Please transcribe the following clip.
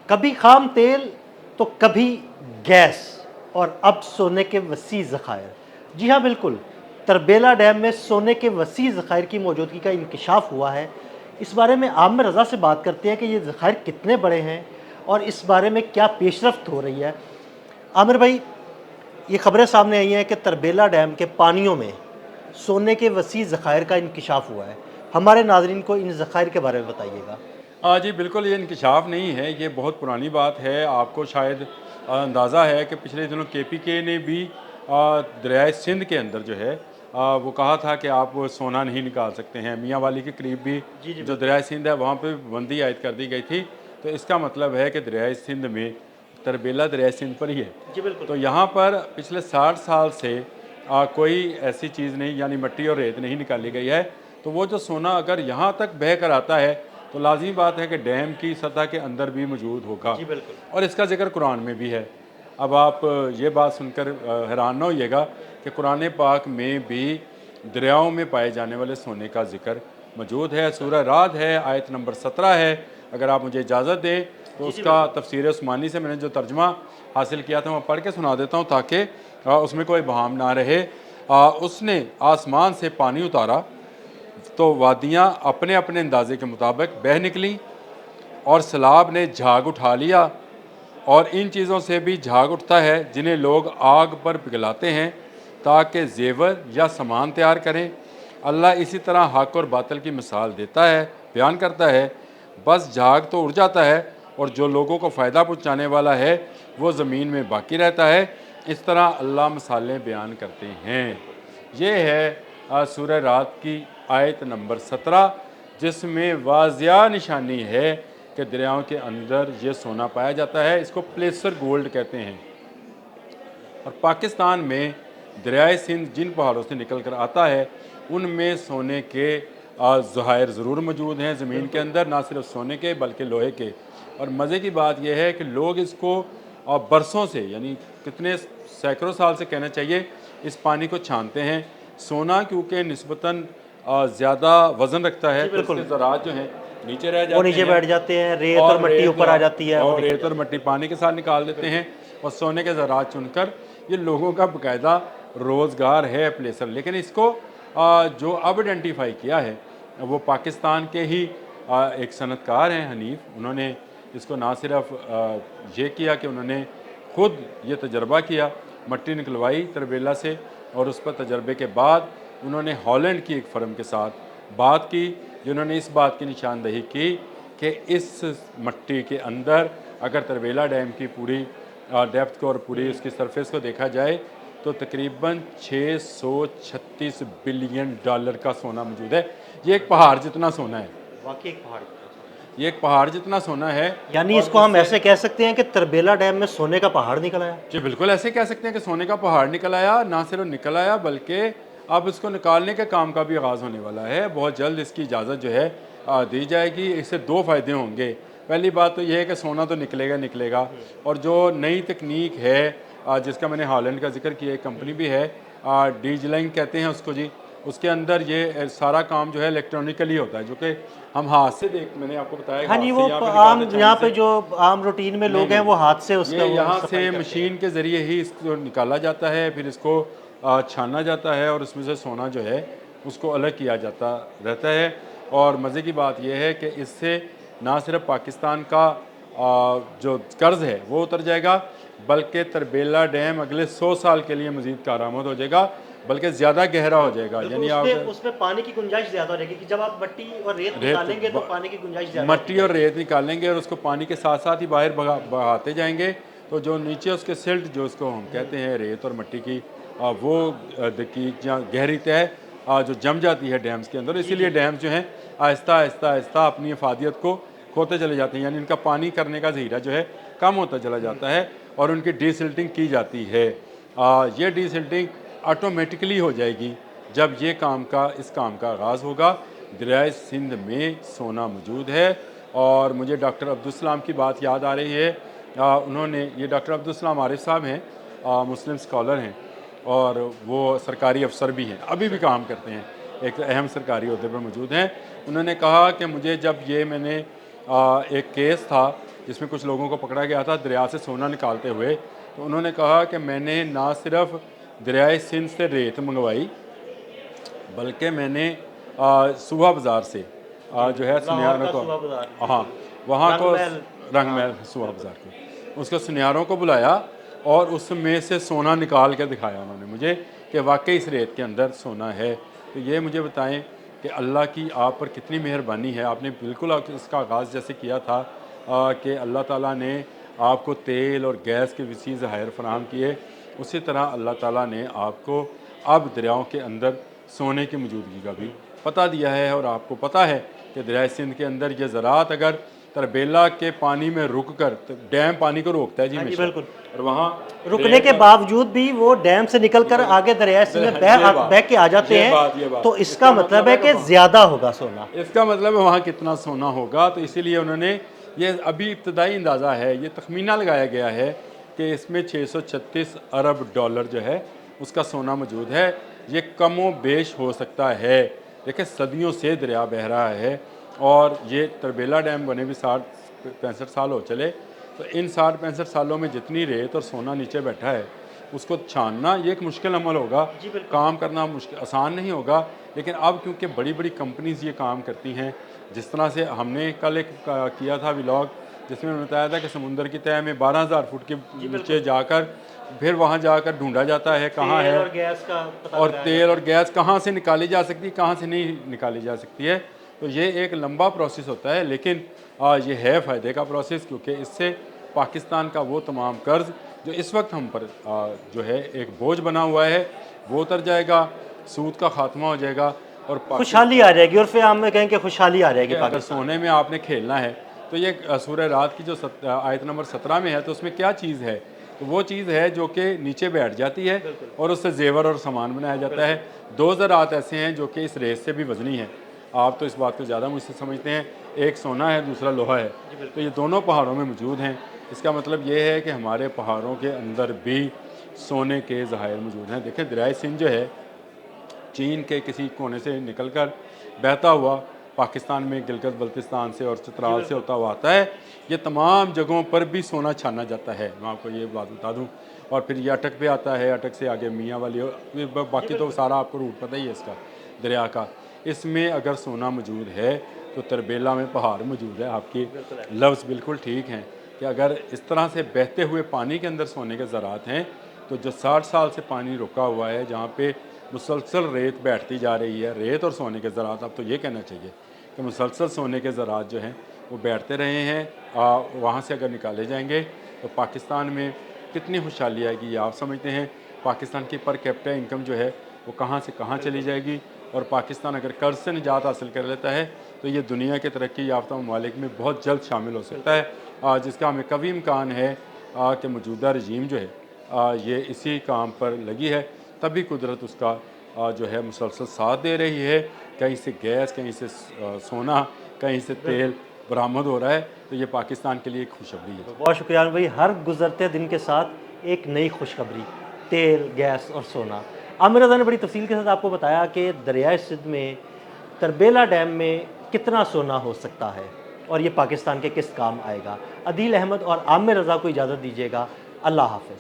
کبھی خام تیل تو کبھی گیس اور اب سونے کے وسیع ذخائر۔ جی ہاں بالکل، تربیلا ڈیم میں سونے کے وسیع ذخائر کی موجودگی کا انکشاف ہوا ہے۔ اس بارے میں عامر رضا سے بات کرتے ہیں کہ یہ ذخائر کتنے بڑے ہیں اور اس بارے میں کیا پیش رفت ہو رہی ہے۔ عامر بھائی، یہ خبریں سامنے آئی ہیں کہ تربیلا ڈیم کے پانیوں میں سونے کے وسیع ذخائر کا انکشاف ہوا ہے۔ ہمارے ناظرین کو ان ذخائر کے بارے میں بتائیے گا۔ جی بالکل، یہ انکشاف نہیں ہے، یہ بہت پرانی بات ہے۔ آپ کو شاید اندازہ ہے کہ پچھلے دنوں کے پی کے نے بھی دریائے سندھ کے اندر جو ہے وہ کہا تھا کہ آپ سونا نہیں نکال سکتے ہیں۔ میاں والی کے قریب بھی جو دریائے سندھ ہے وہاں پہ پابندی عائد کر دی گئی تھی، تو اس کا مطلب ہے کہ دریائے سندھ میں تربیلا دریائے سندھ پر ہی ہے۔ جی بالکل۔ تو یہاں پر پچھلے 60 سال سے کوئی ایسی چیز نہیں، یعنی مٹی اور ریت نہیں نکالی گئی ہے۔ تو وہ جو سونا اگر یہاں تک بہہ کر آتا ہے تو لازمی بات ہے کہ ڈیم کی سطح کے اندر بھی موجود ہوگا، جی بالکل۔ اور اس کا ذکر قرآن میں بھی ہے۔ اب آپ یہ بات سن کر حیران نہ ہوئیے گا کہ قرآن پاک میں بھی دریاؤں میں پائے جانے والے سونے کا ذکر موجود ہے۔ سورہ رعد ہے، آیت نمبر 17 ہے۔ اگر آپ مجھے اجازت دیں تو اس کا تفسیر عثمانی سے میں نے جو ترجمہ حاصل کیا تھا وہ پڑھ کے سنا دیتا ہوں تاکہ اس میں کوئی بہام نہ رہے۔ اس نے آسمان سے پانی اتارا تو وادیاں اپنے اپنے اندازے کے مطابق بہہ نکلیں، اور سیلاب نے جھاگ اٹھا لیا، اور ان چیزوں سے بھی جھاگ اٹھتا ہے جنہیں لوگ آگ پر پگھلاتے ہیں تاکہ زیور یا سامان تیار کریں۔ اللہ اسی طرح حق اور باطل کی مثال دیتا ہے، بیان کرتا ہے۔ بس جھاگ تو اڑ جاتا ہے، اور جو لوگوں کو فائدہ پہنچانے والا ہے وہ زمین میں باقی رہتا ہے۔ اس طرح اللہ مثالیں بیان کرتے ہیں۔ یہ ہے سورہ رعد کی آیت نمبر 17، جس میں واضح نشانی ہے کہ دریاؤں کے اندر یہ سونا پایا جاتا ہے۔ اس کو پلیسر گولڈ کہتے ہیں۔ اور پاکستان میں دریائے سندھ جن پہاڑوں سے نکل کر آتا ہے ان میں سونے کے ذخائر ضرور موجود ہیں زمین کے اندر، نہ صرف سونے کے بلکہ لوہے کے۔ اور مزے کی بات یہ ہے کہ لوگ اس کو برسوں سے، یعنی کتنے سینکڑوں سال سے کہنا چاہیے، اس پانی کو چھانتے ہیں۔ سونا کیونکہ نسبتاً زیادہ وزن رکھتا ہے تو اس کے ذرات جو ہیں نیچے رہ جاتے ہیں، وہ نیچے بیٹھ جاتے ہیں، ریت اور مٹی اوپر آ جاتی ہے، اور ریت اور مٹی پانی کے ساتھ نکال دیتے ہیں، اور سونے کے ذرات چن کر یہ لوگوں کا باقاعدہ روزگار ہے پلیسر۔ لیکن اس کو جو اب آئیڈینٹیفائی کیا ہے وہ پاکستان کے ہی ایک صنعت کار ہیں حنیف۔ انہوں نے اس کو نہ صرف یہ کیا کہ انہوں نے خود یہ تجربہ کیا، مٹی نکلوائی تربیلا سے، اور اس پر تجربے کے بعد انہوں نے ہالینڈ کی ایک فرم کے ساتھ بات کی، جنہوں نے اس بات کی نشاندہی کی کہ اس مٹی کے اندر اگر تربیلا ڈیم کی پوری ڈیپتھ کو اور پوری اس کی سرفیس کو دیکھا جائے تو تقریباً 636 بلین ڈالر کا سونا موجود ہے۔ یہ ایک پہاڑ جتنا سونا ہے، واقعی ایک پہاڑ۔ یہ ایک پہاڑ جتنا سونا ہے۔ یعنی اس کو ہم ایسے کہہ سکتے ہیں کہ تربیلا ڈیم میں سونے کا پہاڑ نکل آیا؟ جی بالکل ایسے کہہ سکتے ہیں کہ سونے کا پہاڑ نکل آیا۔ نہ صرف نکل آیا بلکہ اب اس کو نکالنے کے کام کا بھی آغاز ہونے والا ہے۔ بہت جلد اس کی اجازت جو ہے دی جائے گی۔ اس سے دو فائدے ہوں گے۔ پہلی بات تو یہ ہے کہ سونا تو نکلے گا، اور جو نئی تکنیک ہے جس کا میں نے ہالینڈ کا ذکر کیا، ایک کمپنی بھی ہے ڈیجلنگ کہتے ہیں اس کو جی، اس کے اندر یہ سارا کام جو ہے الیکٹرانکلی ہوتا ہے، جو کہ ہم ہاتھ سے میں نے آپ کو بتایا ہاں جی، وہ عام یہاں پہ جو عام روٹین میں لوگ ہیں وہ ہاتھ سے اس کا یہاں سے مشین کے ذریعے ہی اس کو نکالا جاتا ہے، پھر اس کو چھانا جاتا ہے، اور اس میں سے سونا جو ہے اس کو الگ کیا جاتا رہتا ہے۔ اور مزے کی بات یہ ہے کہ اس سے نہ صرف پاکستان کا جو قرض ہے وہ اتر جائے گا، بلکہ تربیلا ڈیم اگلے 100 سال کے لیے مزید کارآمد ہو جائے گا، بلکہ زیادہ گہرا ہو جائے گا۔ یعنی اس میں پانی کی گنجائش زیادہ ہو جائے گی کہ جب آپ مٹی اور ریت نکالیں گے تو پانی کی گنجائش زیادہ مٹی اور ریت نکالیں گے اور اس کو پانی کے ساتھ ساتھ ہی باہر بہاتے جائیں گے، تو جو نیچے اس کے سلٹ جو اس کو ہم کہتے ہیں ریت اور مٹی کی، وہ دقیق یا گہری تہ جو جم جاتی ہے ڈیمز کے اندر۔ اسی لیے ڈیمز جو ہیں آہستہ آہستہ آہستہ اپنی افادیت کو کھوتے چلے جاتے ہیں، یعنی ان کا پانی کرنے کا ذخیرہ جو ہے کم ہوتا چلا جاتا ہے، اور ان کی ڈی سلٹنگ کی جاتی ہے۔ یہ ڈی سلٹنگ آٹومیٹکلی ہو جائے گی جب اس کام کا آغاز ہوگا۔ دریائے سندھ میں سونا موجود ہے، اور مجھے ڈاکٹر عبدالسلام کی بات یاد آ رہی ہے۔ انہوں نے، یہ ڈاکٹر عبدالسلام عارف صاحب ہیں، مسلم اسکالر ہیں، اور وہ سرکاری افسر بھی ہیں، ابھی بھی کام کرتے ہیں، ایک اہم سرکاری عہدے پر موجود ہیں۔ انہوں نے کہا کہ مجھے جب میں نے ایک کیس تھا جس میں کچھ لوگوں کو پکڑا گیا تھا دریا سے سونا نکالتے ہوئے، تو انہوں نے کہا کہ میں نے نہ صرف دریائے سندھ سے ریت منگوائی بلکہ میں نے سوہا بازار سے جو ہے سنیاروں کو، ہاں وہاں کو رنگ محل سوہا بازار کو، اس کو سنیاروں کو بلایا اور اس میں سے سونا نکال کے دکھایا انہوں نے مجھے کہ واقعی اس ریت کے اندر سونا ہے۔ تو یہ مجھے بتائیں کہ اللہ کی آپ پر کتنی مہربانی ہے۔ آپ نے بالکل اس کا آغاز جیسے کیا تھا کہ اللہ تعالیٰ نے آپ کو تیل اور گیس کے وسیع ذخائر فراہم کیے، اسی طرح اللہ تعالیٰ نے آپ کو اب دریاؤں کے اندر سونے کی موجودگی کا بھی پتہ دیا ہے۔ اور آپ کو پتہ ہے کہ دریائے سندھ کے اندر یہ زراعت اگر تربیلا کے پانی میں رک کر، ڈیم پانی کو روکتا ہے جی ہمیشہ، بالکل، اور وہاں رکنے کے باوجود بھی وہ ڈیم سے نکل کر آگے دریائے سندھ میں بہہ کے آ جاتے ہیں، تو اس کا مطلب ہے کہ زیادہ ہوگا سونا۔ اس کا مطلب ہے وہاں کتنا سونا ہوگا۔ تو اسی لیے انہوں نے یہ ابھی ابتدائی اندازہ ہے، یہ تخمینہ لگایا گیا ہے کہ اس میں 636 ارب ڈالر جو ہے اس کا سونا موجود ہے۔ یہ کم و بیش ہو سکتا ہے، دیکھیں صدیوں سے دریا بہہ رہا ہے اور یہ تربیلا ڈیم بنے بھی 65 سال ہو چلے، تو ان 65 سالوں میں جتنی ریت اور سونا نیچے بیٹھا ہے اس کو چھاننا یہ ایک مشکل عمل ہوگا، کام کرنا آسان نہیں ہوگا۔ لیکن اب کیونکہ بڑی بڑی کمپنیز یہ کام کرتی ہیں، جس طرح سے ہم نے کل ایک کیا تھا ولاگ جس میں بتایا تھا کہ سمندر کی تہہ میں 12,000 فٹ کے نیچے جا کر پھر وہاں جا کر ڈھونڈا جاتا ہے کہاں ہے، اور تیل اور گیس کہاں سے نکالی جا سکتی ہے کہاں سے نہیں نکالی جا سکتی ہے۔ تو یہ ایک لمبا پروسیس ہوتا ہے، لیکن یہ ہے فائدے کا پروسیس، کیونکہ اس سے پاکستان کا وہ تمام قرض جو اس وقت ہم پر جو ہے ایک بوجھ بنا ہوا ہے وہ اتر جائے گا، سود کا خاتمہ ہو جائے گا، اور خوشحالی آ جائے گی، اور پھر ہم میں کہیں کہ خوشحالی آ جائے گی۔ اگر سونے میں آپ نے کھیلنا ہے تو یہ سورہ رات کی جو آیت نمبر 17 میں ہے، تو اس میں کیا چیز ہے؟ تو وہ چیز ہے جو کہ نیچے بیٹھ جاتی ہے اور اس سے زیور اور سامان بنایا جاتا ہے۔ 2 زراعت ایسے ہیں جو کہ اس ریس سے بھی وزنی ہیں، آپ تو اس بات کو زیادہ مجھ سے سمجھتے ہیں، ایک سونا ہے دوسرا لوہا ہے، تو یہ دونوں پہاڑوں میں موجود ہیں۔ اس کا مطلب یہ ہے کہ ہمارے پہاڑوں کے اندر بھی سونے کے ذخائر موجود ہیں۔ دیکھیں دریائے سندھ جو ہے چین کے کسی کونے سے نکل کر بہتا ہوا پاکستان میں گلگت بلتستان سے اور چترال سے ہوتا ہوا آتا ہے، یہ تمام جگہوں پر بھی سونا چھانا جاتا ہے، میں آپ کو یہ بات بتا دوں۔ اور پھر یہ اٹک پہ آتا ہے، اٹک سے آگے میاں والی، باقی تو سارا آپ کو روٹ پتہ ہی ہے اس کا دریا کا۔ اس میں اگر سونا موجود ہے تو تربیلا میں پہاڑ موجود ہے۔ آپ کی لفظ بالکل ٹھیک ہیں کہ اگر اس طرح سے بہتے ہوئے پانی کے اندر سونے کے ذرات ہیں، تو جو 60 سال سے پانی رکا ہوا ہے جہاں پہ مسلسل ریت بیٹھتی جا رہی ہے، ریت اور سونے کے ذرات، اب تو یہ کہنا چاہیے کہ مسلسل سونے کے ذرات جو ہیں وہ بیٹھتے رہے ہیں، وہاں سے اگر نکالے جائیں گے تو پاکستان میں کتنی خوشحالی آئے گی یہ آپ سمجھتے ہیں۔ پاکستان کی پر کیپٹا انکم جو ہے وہ کہاں سے کہاں چلی جائے گی، اور پاکستان اگر قرض سے نجات حاصل کر لیتا ہے تو یہ دنیا کے ترقی یافتہ ممالک میں بہت جلد شامل ہو سکتا ہے، جس کا ہمیں قوی امکان ہے کہ موجودہ رجیم جو ہے یہ اسی کام پر لگی ہے، تبھی قدرت اس کا جو ہے مسلسل ساتھ دے رہی ہے۔ کہیں سے گیس، کہیں سے سونا، کہیں سے تیل برآمد ہو رہا ہے، تو یہ پاکستان کے لیے ایک خوشخبری ہے۔ بہت شکریہ عامر بھائی، ہر گزرتے دن کے ساتھ ایک نئی خوشخبری، تیل، گیس اور سونا۔ عامر رضا نے بڑی تفصیل کے ساتھ آپ کو بتایا کہ دریائے سندھ میں تربیلا ڈیم میں کتنا سونا ہو سکتا ہے اور یہ پاکستان کے کس کام آئے گا۔ عدیل احمد اور عامر رضا کو اجازت دیجیے گا، اللہ حافظ۔